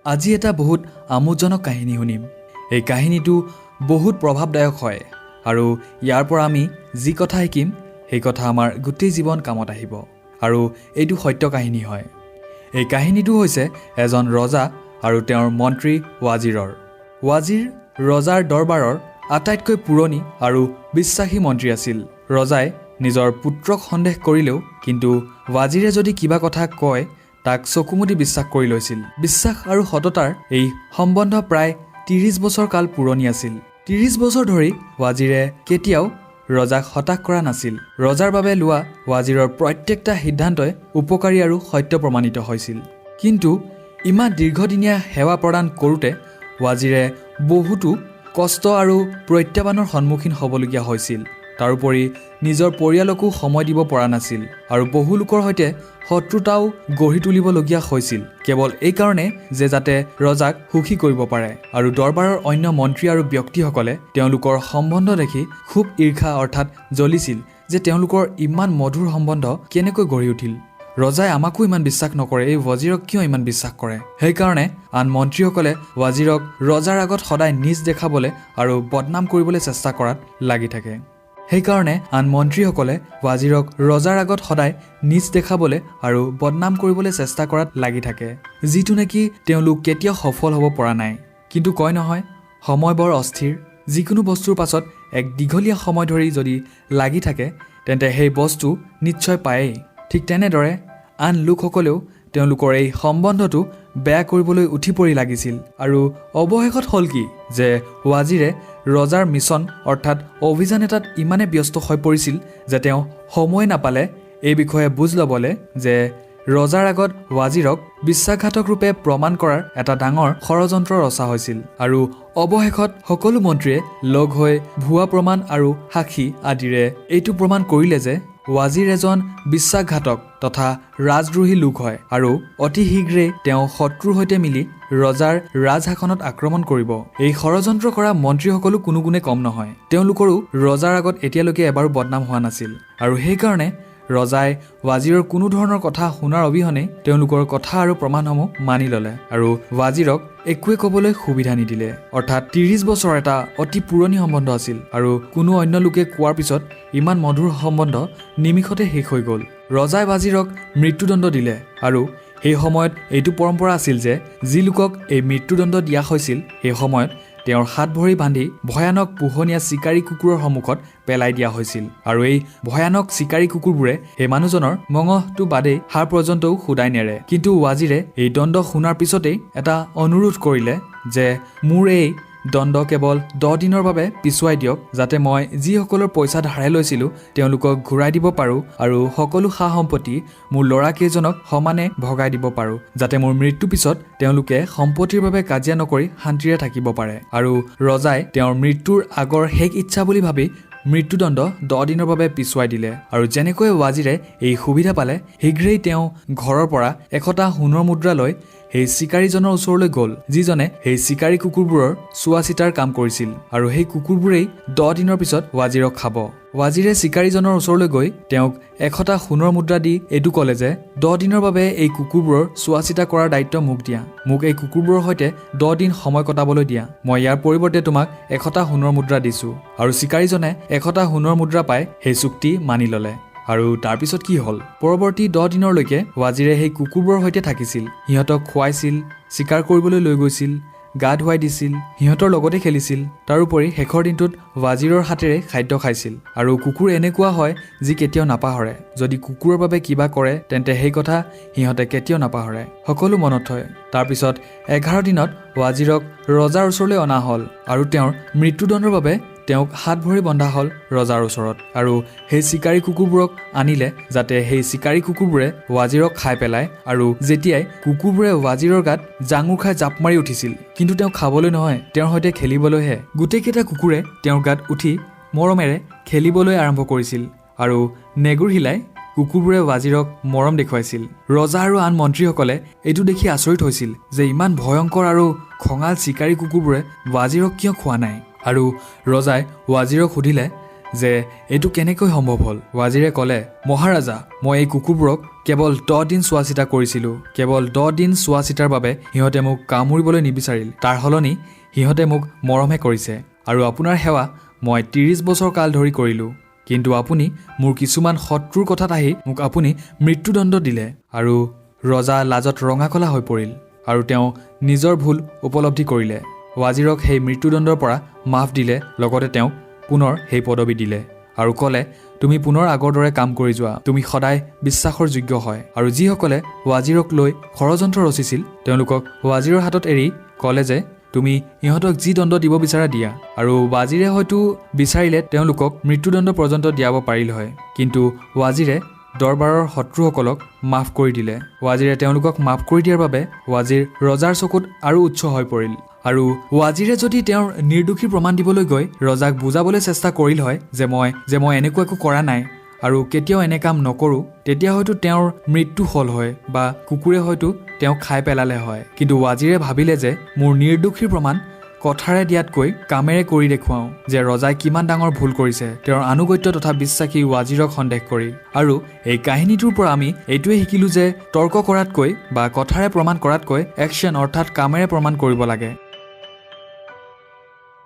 আজি এটা বহুত আমোদজনক কাহিনী শুনিম। এই কাহিনীটো বহুত প্ৰভাৱদায়ক হয় আৰু ইয়াৰ পৰা আমি যি কথা শিকিম সেই কথা আমাৰ গোটেই জীৱন কামত আহিব আৰু এইটো সত্য কাহিনী হয়। এই কাহিনীটো হৈছে এজন ৰজা আৰু তেওঁৰ মন্ত্ৰী ৱাজিৰৰ। ৱাজিৰ ৰজাৰ দৰবাৰৰ আটাইতকৈ পুৰণি আৰু বিশ্বাসী মন্ত্ৰী আছিল। ৰজাই নিজৰ পুত্ৰক সন্দেহ কৰিলেও কিন্তু ৱাজিৰে যদি কিবা কথা কয় তাক চকুমুদি বিশ্বাস কৰি লৈছিল। বিশ্বাস আৰু সততাৰ এই সম্বন্ধ প্ৰায় ৩০ বছৰ কাল পুৰণি আছিল। ৩০ বছৰ ধৰি ৱাজিৰে কেতিয়াও ৰজাক হতাশ কৰা নাছিল। ৰজাৰ বাবে লোৱা ৱাজিৰৰ প্ৰত্যেকটা সিদ্ধান্তই উপকাৰী আৰু সত্য প্ৰমাণিত হৈছিল। কিন্তু ইমান দীৰ্ঘদিনীয়া সেৱা প্ৰদান কৰোঁতে ৱাজিৰে বহুতো কষ্ট আৰু প্ৰত্যাহ্বানৰ সন্মুখীন হ'বলগীয়া হৈছিল। তাৰোপৰি নিজৰ পৰিয়ালকো সময় দিব পৰা নাছিল আৰু বহু লোকৰ সৈতে শত্ৰুতাও গঢ়ি তুলিবলগীয়া হৈছিল, কেৱল এই কাৰণে যে যাতে ৰজাক সুখী কৰিব পাৰে। আৰু দৰবাৰৰ অন্য মন্ত্ৰী আৰু ব্যক্তিসকলে তেওঁলোকৰ সম্বন্ধ দেখি খুব ঈৰ্ষা অৰ্থাৎ জ্বলিছিল যে তেওঁলোকৰ ইমান মধুৰ সম্বন্ধ কেনেকৈ গঢ়ি উঠিল। ৰজাই আমাকো ইমান বিশ্বাস নকৰে, এই ৱাজিৰক কিয় ইমান বিশ্বাস কৰে? সেইকাৰণে আন মন্ত্ৰীসকলে ৱাজিৰক ৰজাৰ আগত সদায় নিজ দেখাবলৈ আৰু বদনাম কৰিবলৈ চেষ্টা কৰাত লাগি থাকে। সেইকাৰণে আন মন্ত্ৰীসকলে ৱাজিৰক ৰজাৰ আগত সদায় নিজ দেখাবলৈ আৰু বদনাম কৰিবলৈ চেষ্টা কৰাত লাগি থাকে, যিটো নেকি তেওঁলোক কেতিয়াও সফল হ'ব পৰা নাই। কিন্তু কয় নহয়, সময় বৰ অস্থিৰ। যিকোনো বস্তুৰ পাছত এক দীঘলীয়া সময় ধৰি যদি লাগি থাকে তেন্তে সেই বস্তু নিশ্চয় পায়েই। ঠিক তেনেদৰে আন লোকসকলেও তেওঁলোকৰ এই সম্বন্ধটো বেয়া কৰিবলৈ উঠি পৰি লাগিছিল। আৰু অৱশেষত হ'ল কি যে ৱাজিৰে ৰজাৰ মিছন অৰ্থাৎ অভিযান এটাত ইমানে ব্যস্ত হৈ পৰিছিল যে তেওঁ সময় নাপালে এই বিষয়ে বুজ ল'বলৈ যে ৰজাৰ আগত ৱাজিৰক বিশ্বাসঘাতক ৰূপে প্ৰমাণ কৰাৰ এটা ডাঙৰ ষড়যন্ত্ৰ ৰচা হৈছিল। আৰু অৱশেষত সকলো মন্ত্ৰীয়ে লগ হৈ ভুৱা প্ৰমাণ আৰু সাক্ষী আদিৰে এইটো প্ৰমাণ কৰিলে যে ৱাজিৰ এজন বিশ্বাসঘাতক তথা ৰাজদ্ৰোহী লোক হয় আৰু অতি শীঘ্ৰেই তেওঁ শত্ৰুৰ সৈতে মিলি ৰজাৰ ৰাজশাসনত আক্ৰমণ কৰিব। এই ষড়যন্ত্ৰ কৰা মন্ত্ৰীসকলো কোনো গুণে কম নহয়। তেওঁলোকৰো ৰজাৰ আগত এতিয়ালৈকে এবাৰো বদনাম হোৱা নাছিল আৰু সেইকাৰণে ৰজাই ৱাজিৰৰ কোনো ধৰণৰ কথা শুনাৰ অবিহনে তেওঁলোকৰ কথা আৰু প্ৰমাণসমূহ মানি ল'লে আৰু ৱাজিৰক একোৱে ক'বলৈ সুবিধা নিদিলে। অৰ্থাৎ ৩০ বছৰ এটা অতি পুৰণি সম্বন্ধ আছিল আৰু কোনো অন্য লোকে কোৱাৰ পিছত ইমান মধুৰ সম্বন্ধ নিমিষতে শেষ হৈ গ'ল। ৰজাই ৱাজিৰক মৃত্যুদণ্ড দিলে আৰু সেই সময়ত এইটো পৰম্পৰা আছিল যে যি লোকক এই মৃত্যুদণ্ড দিয়া হৈছিল সেই সময়ত তেওঁৰ হাত ভৰি বান্ধি ভয়ানক পোহনীয়া চিকাৰী কুকুৰৰ সন্মুখত পেলাই দিয়া হৈছিল। আৰু এই ভয়ানক চিকাৰী কুকুৰবোৰে সেই মানুহজনৰ মঙহটো বাদেই হাড় পৰ্যন্তও শুদাই নেৰে। কিন্তু ৱাজিৰে এই দণ্ড শুনাৰ পিছতেই এটা অনুৰোধ কৰিলে যে মোৰ এই দণ্ড কেৱল 10 দিনৰ বাবে পিছুৱাই দিয়ক, যাতে মই যিসকলৰ পইচা ধাৰে লৈছিলোঁ তেওঁলোকক ঘূৰাই দিব পাৰোঁ আৰু সকলো সা সম্পত্তি মোৰ ল'ৰাকেইজনক সমানে ভগাই দিব পাৰোঁ, যাতে মোৰ মৃত্যুৰ পিছত তেওঁলোকে সম্পত্তিৰ বাবে কাজিয়া নকৰি শান্তিৰে থাকিব পাৰে। আৰু ৰজাই তেওঁৰ মৃত্যুৰ আগৰ শেষ ইচ্ছা বুলি ভাবি মৃত্যুদণ্ড 10 দিনৰ বাবে পিছুৱাই দিলে। আৰু যেনেকৈ ৱাজিৰে এই সুবিধা পালে শীঘ্ৰেই তেওঁ ঘৰৰ পৰা 100টা সোণৰ মুদ্ৰা লৈ সেই চিকাৰীজনৰ ওচৰলৈ গ'ল, যিজনে সেই চিকাৰী কুকুৰবোৰৰ চোৱা চিতাৰ কাম কৰিছিল। আৰু সেই কুকুৰবোৰেই 10 দিনৰ পিছত ৱাজিৰক খাব। ৱাজিৰে চিকাৰীজনৰ ওচৰলৈ গৈ তেওঁক 100টা সোণৰ মুদ্ৰা দি এইটো ক'লে যে 10 দিনৰ বাবে এই কুকুৰবোৰৰ চোৱা চিতা কৰাৰ দায়িত্ব মোক দিয়া। মোক এই কুকুৰবোৰৰ সৈতে 10 দিন সময় কটাবলৈ দিয়া। মই ইয়াৰ পৰিৱৰ্তে তোমাক 100টা সোণৰ মুদ্ৰা দিছোঁ। আৰু চিকাৰীজনে 100টা সোণৰ মুদ্ৰা পাই সেই চুক্তি মানি ল'লে। আৰু তাৰপিছত কি হ'ল? পৰৱৰ্তী 10 দিনলৈকে ৱাজিৰে সেই কুকুৰবোৰৰ সৈতে থাকিছিল। সিহঁতক খুৱাইছিল, চিকাৰ কৰিবলৈ লৈ গৈছিল, গা ধুৱাই দিছিল, সিহঁতৰ লগতে খেলিছিল। তাৰোপৰি শেষৰ দিনটোত ৱাজিৰৰ হাতেৰে খাদ্য খাইছিল। আৰু কুকুৰ এনেকুৱা হয় যি কেতিয়াও নাপাহৰে। যদি কুকুৰৰ বাবে কিবা কৰে তেন্তে সেই কথা সিহঁতে কেতিয়াও নাপাহৰে, সকলো মনত থয়। তাৰপিছত 11 দিনত ৱাজিৰক ৰজাৰ ওচৰলৈ অনা হ'ল আৰু তেওঁৰ মৃত্যুদণ্ডৰ বাবে তেওঁক হাত ভৰি বন্ধা হ'ল ৰজাৰ ওচৰত। আৰু সেই চিকাৰী কুকুৰবোৰক আনিলে যাতে সেই চিকাৰী কুকুৰবোৰে ৱাজিৰক খাই পেলায়। আৰু যেতিয়াই কুকুৰবোৰে ৱাজিৰৰ গাত জাঙুৰ খাই জাপ মাৰি উঠিছিল, কিন্তু তেওঁ খাবলৈ নহয়, তেওঁৰ সৈতে খেলিবলৈহে। গোটেইকেইটা কুকুৰে তেওঁৰ গাত উঠি মৰমেৰে খেলিবলৈ আৰম্ভ কৰিছিল আৰু নেগুৰ হিলাই কুকুৰবোৰে ৱাজিৰক মৰম দেখুৱাইছিল। ৰজা আৰু আন মন্ত্ৰীসকলে এইটো দেখি আচৰিত হৈছিল যে ইমান ভয়ংকৰ আৰু খঙাল চিকাৰী কুকুৰবোৰে ৱাজিৰক কিয় খোৱা নাই। আৰু ৰজাই ৱাজিৰক সুধিলে যে এইটো কেনেকৈ সম্ভৱ হ'ল। ৱাজিৰে ক'লে, মহাৰাজা, মই এই কুকুৰবোৰক কেৱল 10 দিন চোৱা চিতা কৰিছিলোঁ। কেৱল 10 দিন চোৱা চিতাৰ বাবে সিহঁতে মোক কামুৰিবলৈ নিবিচাৰিল। তাৰ সলনি সিহঁতে মোক মৰমহে কৰিছে। আৰু আপোনাৰ সেৱা মই 30 বছৰ কাল ধৰি কৰিলোঁ। কিন্তু আপুনি মোৰ কিছুমান শত্ৰুৰ কথাত আহি মোক আপুনি মৃত্যুদণ্ড দিলে। আৰু ৰজা লাজত ৰঙা কলা হৈ পৰিল আৰু তেওঁ নিজৰ ভুল উপলব্ধি কৰিলে। ৱাজিৰক সেই মৃত্যুদণ্ডৰ পৰা মাফ দিলে, লগতে তেওঁক পুনৰ সেই পদবী দিলে আৰু ক'লে, তুমি পুনৰ আগৰ দৰে কাম কৰি যোৱা। তুমি সদায় বিশ্বাসৰ যোগ্য হয়। আৰু যিসকলে ৱাজিৰক লৈ ষড়যন্ত্ৰ ৰচিছিল তেওঁলোকক ৱাজিৰৰ হাতত এৰি ক'লে যে তুমি ইহঁতক যি দণ্ড দিব বিচাৰা দিয়া। আৰু ৱাজিৰে হয়তো বিচাৰিলে তেওঁলোকক মৃত্যুদণ্ড পৰ্যন্ত দিয়াব পাৰিল হয়, কিন্তু ৱাজিৰে দৰবাৰৰ শত্ৰুসকলক মাফ কৰি দিলে। ৱাজিৰে তেওঁলোকক মাফ কৰি দিয়াৰ বাবে ৱাজিৰ ৰজাৰ চকুত আৰু উচ্চ হৈ পৰিল। আৰু ৱাজিৰে যদি তেওঁৰ নিৰ্দোষী প্ৰমাণ দিবলৈ গৈ ৰজাক বুজাবলৈ চেষ্টা কৰিল হয় যে মই এনেকুৱা একো কৰা নাই আৰু কেতিয়াও এনে কাম নকৰোঁ, তেতিয়া হয়তো তেওঁৰ মৃত্যু হ'ল হয় বা কুকুৰে হয়তো তেওঁক খাই পেলালে হয়। কিন্তু ৱাজিৰে ভাবিলে যে মোৰ নিৰ্দোষীৰ প্ৰমাণ কথাৰে দিয়াতকৈ কামেৰে কৰি দেখুৱাওঁ যে ৰজাই কিমান ডাঙৰ ভুল কৰিছে তেওঁৰ আনুগত্য তথা বিশ্বাসী ৱাজিৰক সন্দেহ কৰি। আৰু এই কাহিনীটোৰ পৰা আমি এইটোৱে শিকিলোঁ যে তৰ্ক কৰাতকৈ বা কথাৰে প্ৰমাণ কৰাতকৈ একশ্যন অৰ্থাৎ কামেৰে প্ৰমাণ কৰিব লাগে।